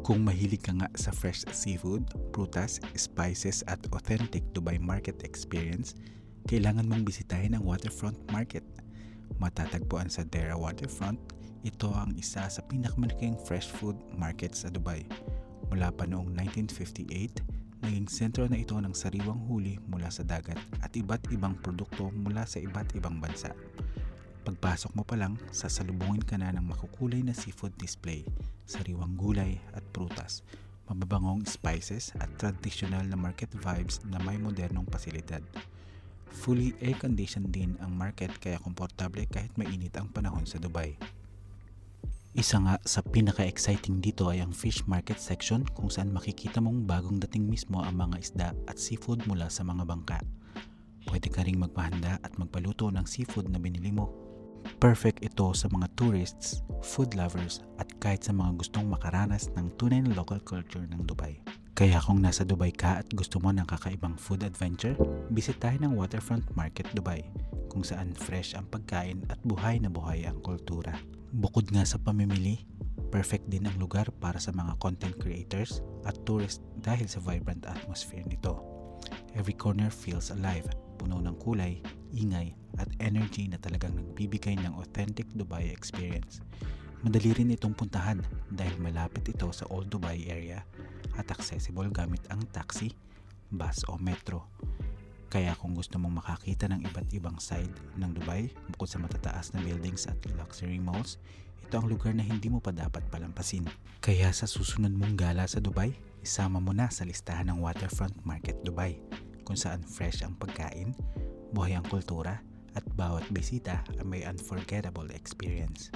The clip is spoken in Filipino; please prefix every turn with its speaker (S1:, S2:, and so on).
S1: Kung mahilig ka nga sa fresh seafood, prutas, spices at authentic Dubai market experience, kailangan mong bisitahin ang Waterfront Market. Matatagpuan sa Deira Waterfront, ito ang isa sa pinakamalaking fresh food market sa Dubai. Mula pa noong 1958, naging sentro na ito ng sariwang huli mula sa dagat at iba't ibang produkto mula sa iba't ibang bansa. Pagpasok mo pa lang, sasalubungin ka na ng makukulay na seafood display, sariwang gulay at prutas, mababangong spices at traditional na market vibes na may modernong pasilidad. Fully air-conditioned din ang market kaya komportable kahit mainit ang panahon sa Dubai. Isa nga sa pinaka-exciting dito ay ang fish market section kung saan makikita mong bagong dating mismo ang mga isda at seafood mula sa mga bangka. Pwede ka ring magpahanda at magpaluto ng seafood na binili mo. Perfect ito sa mga tourists, food lovers at kahit sa mga gustong makaranas ng tunay na local culture ng Dubai. Kaya kung nasa Dubai ka at gusto mo ng kakaibang food adventure, bisitahin ang Waterfront Market Dubai kung saan fresh ang pagkain at buhay na buhay ang kultura. Bukod nga sa pamimili, perfect din ang lugar para sa mga content creators at tourists dahil sa vibrant atmosphere nito. Every corner feels alive, puno ng kulay, ingay at energy na talagang nagbibigay ng authentic Dubai experience. Madali rin itong puntahan dahil malapit ito sa Old Dubai area at accessible gamit ang taxi, bus o metro. Kaya kung gusto mong makakita ng iba't ibang side ng Dubai bukod sa matataas na buildings at luxury malls, ito ang lugar na hindi mo pa dapat palampasin. Kaya sa susunod mong gala sa Dubai, isama mo na sa listahan ng Waterfront Market Dubai kung saan fresh ang pagkain, buhay ang kultura at bawat bisita ay may unforgettable experience.